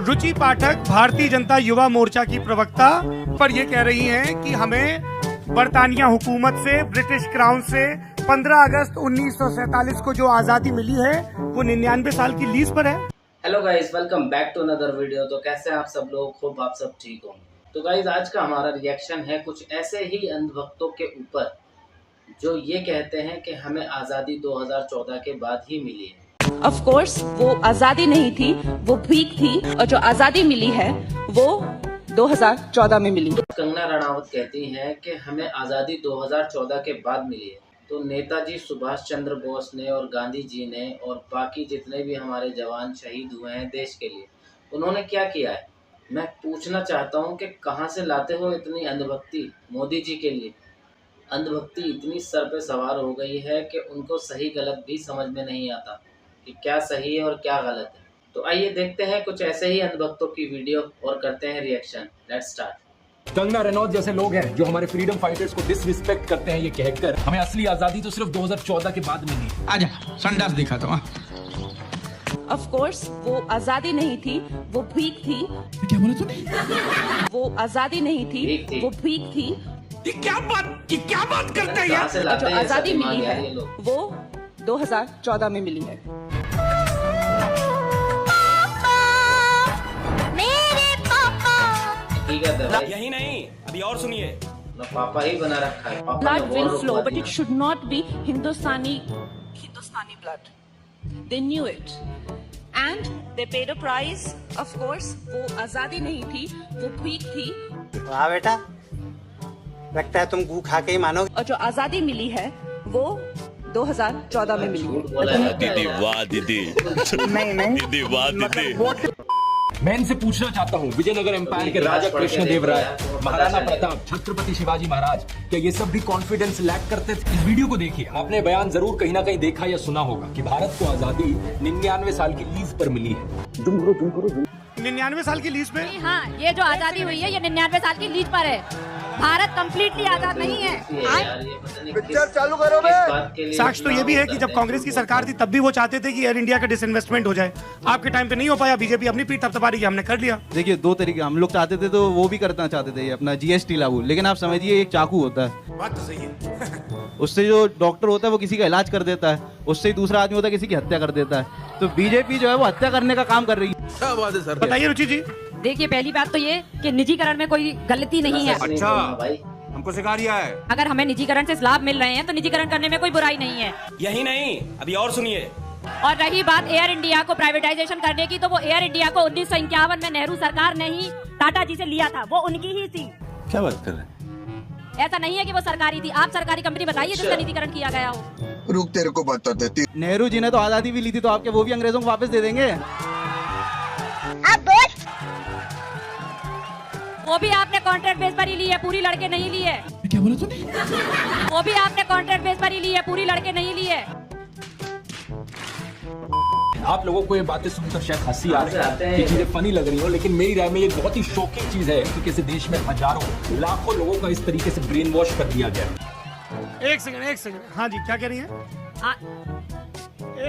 रुचि पाठक भारतीय जनता युवा मोर्चा की प्रवक्ता पर ये कह रही हैं कि हमें बरतानिया हुकूमत से, ब्रिटिश क्राउन से 15 अगस्त 1947 को जो आज़ादी मिली है वो 99 साल की लीज पर है। Hello guys, welcome back to another video. तो कैसे हैं आप सब लोग? खूब आप सब ठीक होंगे। तो गाइस, आज का हमारा रिएक्शन है कुछ ऐसे ही अंधभक्तों के ऊपर जो ये कहते हैं कि हमें आज़ादी 2014 के बाद ही मिली है। ऑफ कोर्स वो आजादी नहीं थी, वो भीख थी, और जो आजादी मिली है वो 2014 में मिली। कंगना रनावत कहती हैं कि हमें आज़ादी 2014 के बाद मिली है। तो नेताजी सुभाष चंद्र बोस ने और गांधी जी ने और बाकी जितने भी हमारे जवान शहीद हुए हैं देश के लिए, उन्होंने क्या किया है? मैं पूछना चाहता हूं कि कहां से लाते हो इतनी अंधभक्ति मोदी जी के लिए। अंधभक्ति इतनी सर पे सवार हो गई है कि उनको सही गलत भी समझ में नहीं आता कि क्या सही है और क्या गलत है। तो आइए देखते हैं कुछ ऐसे ही अंधभक्तों की वीडियो और करते हैं reaction. Let's start. Kangana Ranaut जैसे लोग हैं जो हमारे फ्रीडम फाइटर्स को डिसरिस्पेक्ट करते हैं, ये कहकर हमें असली आजादी तो सिर्फ 2014 के बाद मिली। आजा संडास दिखा तो। ऑफ कोर्स वो आजादी नहीं थी, वो भीख थी। क्या बोला तूने? वो आजादी नहीं थी, वो भीख थी। ये क्या बात करते हैं यार? और जो आजादी मिली है वो 2014 में मिली है। यही नहीं, अभी और सुनिए। पापा ही बना रखा है। Blood will flow, but it should not be Hindustani blood. They knew it, and they paid a price. Of course, वो आजादी नहीं थी, वो भीख थी। वाह बेटा, लगता है तुम गू खा के ही मानोगे। और जो आजादी मिली है वो 2014 में मिली है। दीदी वाह दीदी। नहीं दीदी वाह दीदी। मैं इनसे पूछना चाहता हूँ, विजयनगर एम्पायर के राजा कृष्णदेव राय, महाराणा प्रताप, छत्रपति शिवाजी महाराज, क्या ये सब भी कॉन्फिडेंस लैक करते थे? इस वीडियो को देखिए, आपने बयान जरूर कहीं ना कहीं देखा या सुना होगा कि भारत को आजादी 99 साल की लीज पर मिली है। 99 साल की लीज पे? हाँ, ये जो आजादी हुई है ये 99 साल की लीज पर है। भारत कंप्लीटली आजाद नहीं है। पिक्चर चालू करो बे। साक्ष्य तो ये भी है कि जब कांग्रेस की सरकार थी तब भी वो चाहते थे कि एयर इंडिया का डिसइन्वेस्टमेंट हो जाए। आपके टाइम पे नहीं हो पाया, बीजेपी अपनी पीठ थपथपा रही है, हमने कर लिया। देखिए, दो तरीके हम लोग चाहते थे तो वो भी करना चाहते थे अपना जीएसटी लागू, लेकिन आप समझिए एक चाकू होता है। बात तो सही है। उससे जो डॉक्टर होता है वो किसी का इलाज कर देता है, उससे ही दूसरा आदमी होता है किसी की हत्या कर देता है। तो बीजेपी जो है वो हत्या करने का काम कर रही है। क्या बात है सर? बताइए रुचि जी। देखिए, पहली बात तो ये कि निजीकरण में कोई गलती नहीं है। अच्छा भाई, हमको सिखा रिया है। अगर हमें निजीकरण से लाभ मिल रहे हैं तो निजीकरण करने में कोई बुराई नहीं है। यही नहीं, अभी और सुनिए। और रही बात एयर इंडिया को प्राइवेटाइजेशन करने की, तो वो एयर इंडिया को 1951 में नेहरू सरकार ने ही टाटा जी से लिया था, वो उनकी ही थी। क्या बात कर रहे हैं? ऐसा नहीं है कि वो सरकारी थी। आप सरकारी कंपनी बताइए जिसका निजीकरण किया गया हो। रुक, तेरे को बता देती। नेहरू जी ने तो आजादी भी ली थी, तो आपके वो भी अंग्रेजों को वापस दे देंगे। वो भी आपने कॉन्ट्रैक्ट बेस पर ही ली है, पूरी लड़के नहीं ली है। क्या बोला तूने? वो भी आपने कॉन्ट्रैक्ट बेस पर ही ली है, पूरी लड़के नहीं ली है। आप लोगों को ये बातें सुनकर शायद हंसी आ रही है, ये चीजें फनी लग रही हो, लेकिन मेरी राय में ये बहुत ही शॉकिंग चीज है कि किसी देश में हजारों लाखों लोगों का इस तरीके से ब्रेन वॉश कर दिया गया। एक सेकंड। हाँ जी, क्या कह रही हैं?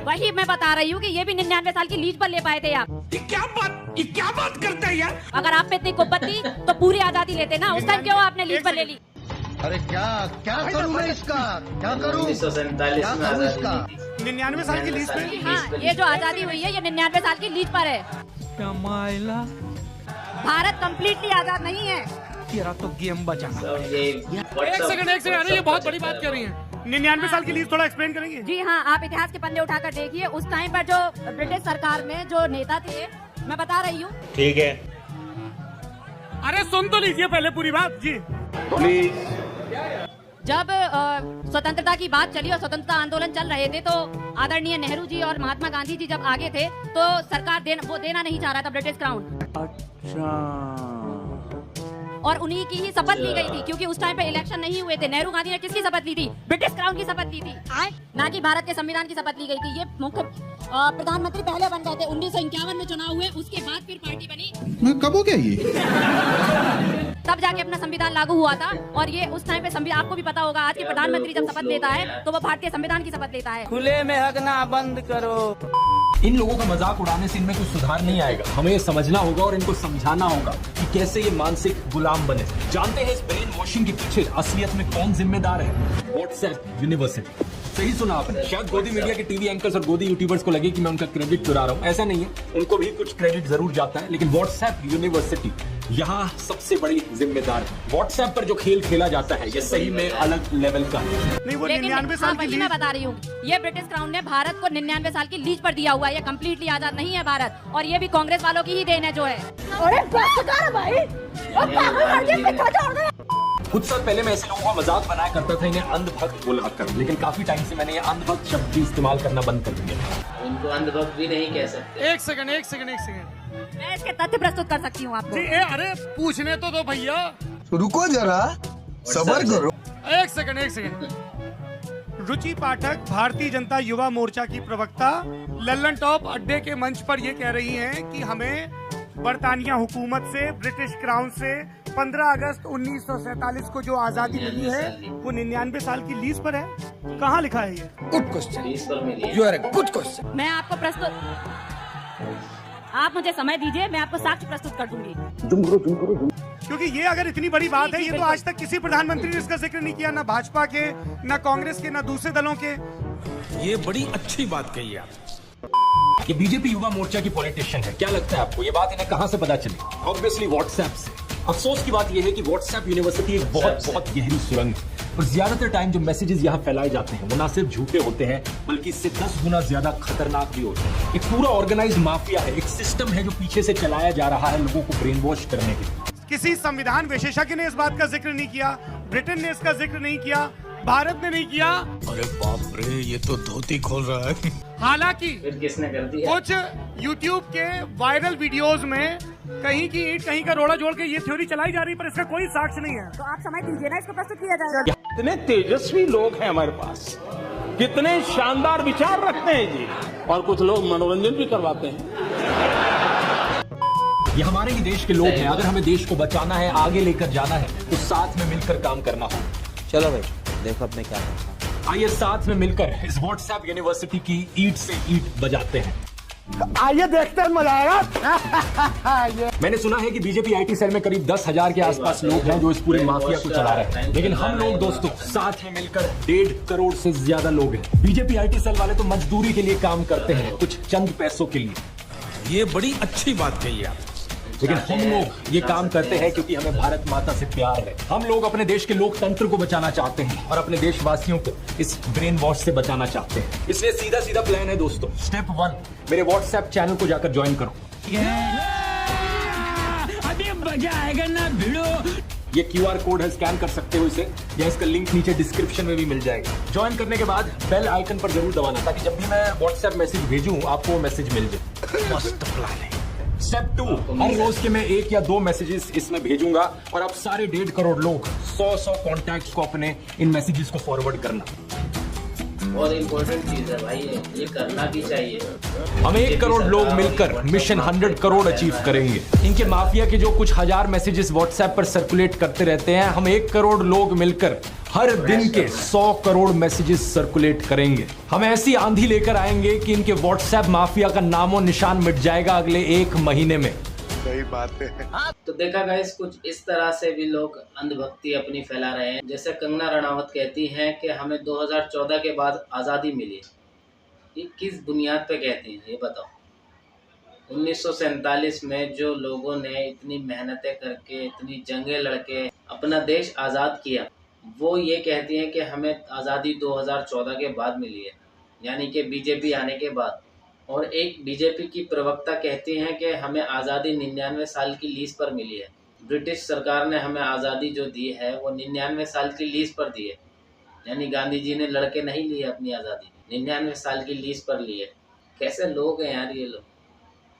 वही मैं बता रही हूँ कि ये भी 99 साल की लीज पर ले पाए थे आप। ये क्या बात करते हैं यार? अगर आप पे इतनी कुब्बत थी तो पूरी आजादी लेते ना। उस टाइम क्यों आपने लीज पर ले ली? अरे क्या करूँ मैं इसका? क्या करूँ? 1947 में आजादी मिली थी। 99 साल की लीज पे? हाँ, ये जो आजादी हुई है ये 99 साल की लीज पर है। भारत कंप्लीटली आजाद नहीं है। तेरा तो गेम बचाना। सब ये एक सेकंड। अरे ये बहुत बड़ी बात कह रही हैं। 99 साल की लीज थोड़ा एक्सप्लेन करेंगे? जी हाँ, आप इतिहास के पन्ने उठाकर देखिए। उस टाइम पर जो ब्रिटिश सरकार में जो नेता थे, मैं बता रही हूँ। ठीक है, अरे सुन तो लीजिए पहले पूरी बात जी। प्लीज। जब स्वतंत्रता की बात चली और स्वतंत्रता आंदोलन चल रहे थे, तो आदरणीय नेहरू जी और महात्मा गांधी जी जब आगे थे तो सरकार देना नहीं चाह रहा था ब्रिटिश क्राउन। और उन्हीं की ही शपथ ली गई थी, क्योंकि उस टाइम पे इलेक्शन नहीं हुए थे। नेहरू गांधी ने किसकी शपथ ली थी? ब्रिटिश क्राउन की शपथ ली थी, ना कि भारत के संविधान की शपथ ली गई थी। ये मुख्य प्रधानमंत्री पहले बन गए थे। 1951 में चुनाव हुए, उसके बाद फिर पार्टी बनी। मैं कब हो गया ये? तब जाके अपना संविधान लागू हुआ था। और ये उस टाइम पे संविधान, आपको भी पता होगा, आज के प्रधानमंत्री जब शपथ लेता है तो वो भारतीय संविधान की शपथ लेता है। खुले में हगना बंद करो। इन लोगों का मजाक उड़ाने से इनमें कुछ सुधार नहीं आएगा। हमें ये समझना होगा और इनको समझाना होगा कि कैसे ये मानसिक गुलाम बने। जानते हैं इस ब्रेन वॉशिंग के पीछे असलियत में कौन जिम्मेदार है? WhatsApp university. सही सुना आपने। शायद गोदी मीडिया के टीवी एंकर्स और गोदी यूट्यूबर्स को लगे कि मैं उनका क्रेडिट चुरा रहा हूं, ऐसा नहीं है, उनको भी कुछ क्रेडिट जरूर जाता है, लेकिन व्हाट्सएप यूनिवर्सिटी यहाँ सबसे बड़ी जिम्मेदार है। व्हाट्सएप पर जो खेल खेला जाता है ये सही में अलग लेवल का है। नहीं, वो लेकिन 99 साल की वही मैं बता रही हूँ, ये ब्रिटिश क्राउन ने भारत को 99 साल की लीज पर दिया हुआ है। ये कम्प्लीटली आजाद नहीं है भारत, और ये भी कांग्रेस वालों की ही देन है जो है। अरे भाई, कुछ साल पहले मैं ऐसे लोगों का मजाक बनाया करता था, इन्हें अंधभक्त बोला कर, लेकिन काफी टाइम से मैंने ये अंधभक्त शब्द भी इस्तेमाल करना बंद कर दिया। उनको अंधभक्त भी नहीं कह सकते। एक सेकंड मैं इसके तथ्य प्रस्तुत कर सकती हूँ आपको। जी, अरे पूछने तो दो भैया, रुको जरा, सबर करो। एक सेकंड। रुचि पाठक भारतीय जनता युवा मोर्चा की प्रवक्ता लल्लन टॉप अड्डे के मंच पर ये कह रही हैं कि हमें बरतानिया हुकूमत से, ब्रिटिश क्राउन से 15 अगस्त 1947 को जो आजादी मिली है वो 99 साल की लीज पर है। कहाँ लिखा है ये? गुड क्वेश्चन, लीज पर मिली है। You are a good question. मैं आपको आप मुझे समय दीजिए, मैं आपको साक्ष्य प्रस्तुत कर दूंगी। क्योंकि ये अगर इतनी बड़ी बात है, ये तो आज तक किसी प्रधानमंत्री ने इसका जिक्र नहीं किया, ना भाजपा के, ना कांग्रेस के, ना दूसरे दलों के। ये बड़ी अच्छी बात कही आप। ये बीजेपी युवा मोर्चा की पॉलिटिशियन है। क्या लगता है आपको ये बात इन्हें कहां से पता चली? ऑब्वियसली व्हाट्सएप से। अफसोस की बात यह है कि व्हाट्सएप यूनिवर्सिटी एक बहुत गहरी सुरंग है, और ज्यादातर टाइम जो मैसेजेस यहाँ फैलाए जाते हैं वो ना सिर्फ झूठे होते हैं बल्कि इससे 10 गुना ज्यादा खतरनाक भी होते हैं। एक पूरा ऑर्गेनाइज माफिया है, एक सिस्टम है जो पीछे से चलाया जा रहा है लोगों को ब्रेन वॉश करने के लिए। किसी संविधान विशेषज्ञ ने इस बात का जिक्र नहीं किया, ब्रिटेन ने इसका जिक्र नहीं किया, भारत ने नहीं किया। अरे बाप रे, ये तो धोती खोल रहा है। हालांकि फिर किसने कर दिया? कुछ YouTube के वायरल वीडियोस में कहीं की ईंट कहीं का रोड़ा जोड़ के ये थ्योरी चलाई जा रही, पर इसका कोई साक्ष्य नहीं है। तो आप समय दीजिए ना, इसको प्रस्तुत किया जाएगा। कितने तेजस्वी लोग हैं हमारे पास, कितने शानदार विचार रखते हैं जी, और कुछ लोग मनोरंजन भी करवाते हैं। ये हमारे ही देश के लोग हैं। अगर हमें देश को बचाना है, आगे लेकर जाना है, तो साथ में मिलकर काम करना होगा। चलो भाई, देखो अब मैं क्या करता हूं। आइए साथ में मिलकर इस व्हाट्सएप यूनिवर्सिटी की ईंट से ईंट बजाते हैं। आइए देखते हैं, मजा आएगा। मैंने सुना है कि बीजेपी आईटी सेल में करीब 10,000 के आसपास लोग हैं जो इस पूरे माफिया को चला रहे हैं, लेकिन हम लोग दोस्तों साथ में मिलकर 1.5 करोड़ से ज्यादा लोग हैं। बीजेपी आईटी सेल वाले तो मजदूरी के लिए काम करते हैं, कुछ चंद पैसों के लिए। ये बड़ी अच्छी बात कही आप। लेकिन हम लोग ये काम करते हैं क्योंकि हमें भारत माता से प्यार है। हम लोग अपने देश के लोकतंत्र को बचाना चाहते हैं और अपने देशवासियों को इस ब्रेन वॉश से बचाना चाहते हैं। इसलिए सीधा प्लान है दोस्तों। स्टेप 1, मेरे व्हाट्सएप चैनल को जाकर ज्वाइन करो। अभी मजा आएगा ना भिड़ो। ये QR कोड है, स्कैन कर सकते हो इसे, या इसका लिंक नीचे डिस्क्रिप्शन में भी मिल जाएगा। ज्वाइन करने के बाद बेल आइकन पर जरूर दबाना, ताकि जब भी मैं व्हाट्सएप मैसेज भेजूं आपको वो मैसेज मिल जाए। मस्त प्लान है। स्टेप 2, हर रोज के मैं 1 या 2 मैसेजेस इसमें भेजूंगा, और अब सारे 1.5 करोड़ लोग 100 कॉन्टैक्ट्स को अपने इन मैसेजेस को फॉरवर्ड करना। बहुत इम्पोर्टेंट चीज है भाई, ये करना भी चाहिए। हम 1 करोड़ लोग मिलकर मिशन 100 करोड़ अचीव करेंगे। इनके माफिया के जो कुछ हजार मैसेजेस व्हाट्सएप पर सर्कुलेट करते रहते हैं, हम 1 करोड़ लोग मिलकर हर दिन के 100 करोड़ मैसेजेस सर्कुलेट करेंगे। हम ऐसी आंधी लेकर आएंगे कि इनके व्हाट्सएप माफिया का नामो निशान मिट जाएगा अगले 1 महीने में। सही बात है। तो देखा गाइस, कुछ इस तरह से भी लोग अंधभक्ति अपनी फैला रहे हैं। जैसे कंगना रनावत कहती हैं कि हमें 2014 के बाद आज़ादी मिली। ये किस बुनियाद पे कहती हैं ये बताओ? 1947 में जो लोगों ने इतनी मेहनतें करके, इतनी जंगें लड़के अपना देश आज़ाद किया, वो ये कहती हैं कि हमें आज़ादी 2014 के बाद मिली है, यानी कि बीजेपी आने के बाद। और एक बीजेपी की प्रवक्ता कहती हैं कि हमें आज़ादी 99 साल की लीज पर मिली है। ब्रिटिश सरकार ने हमें आज़ादी जो दी है वो 99 साल की लीज पर दी है, यानी गांधी जी ने लड़के नहीं ली है अपनी आज़ादी, 99 साल की लीज पर ली है। कैसे लोग हैं यार ये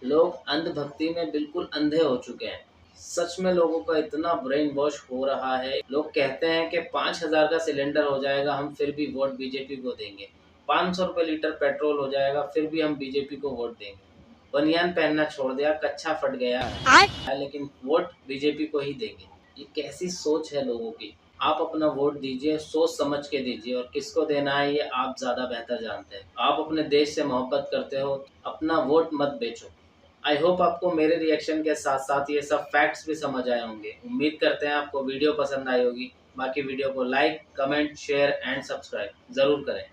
लोग अंधभक्ति में बिल्कुल अंधे हो चुके हैं। सच में लोगों का इतना ब्रेन वॉश हो रहा है। लोग कहते हैं कि 5,000 का सिलेंडर हो जाएगा, हम फिर भी वोट बीजेपी को देंगे। 500 रुपये लीटर पेट्रोल हो जाएगा, फिर भी हम बीजेपी को वोट देंगे। बनियान पहनना छोड़ दिया, कच्छा फट गया, लेकिन वोट बीजेपी को ही देंगे। ये कैसी सोच है लोगों की? आप अपना वोट दीजिए, सोच समझ के दीजिए, और किसको देना है ये आप ज़्यादा बेहतर जानते हैं। आप अपने देश से मोहब्बत करते हो, अपना वोट मत बेचो। आई होप आपको मेरे रिएक्शन के साथ साथ ये सब फैक्ट्स भी समझ आए होंगे। उम्मीद करते हैं आपको वीडियो पसंद आई होगी। बाकी वीडियो को like, comment, share and subscribe ज़रूर करें।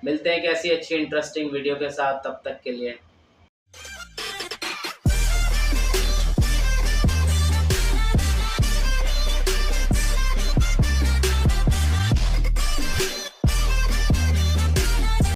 मिलते हैं एक ऐसी अच्छी इंटरेस्टिंग वीडियो के साथ, तब तक के लिए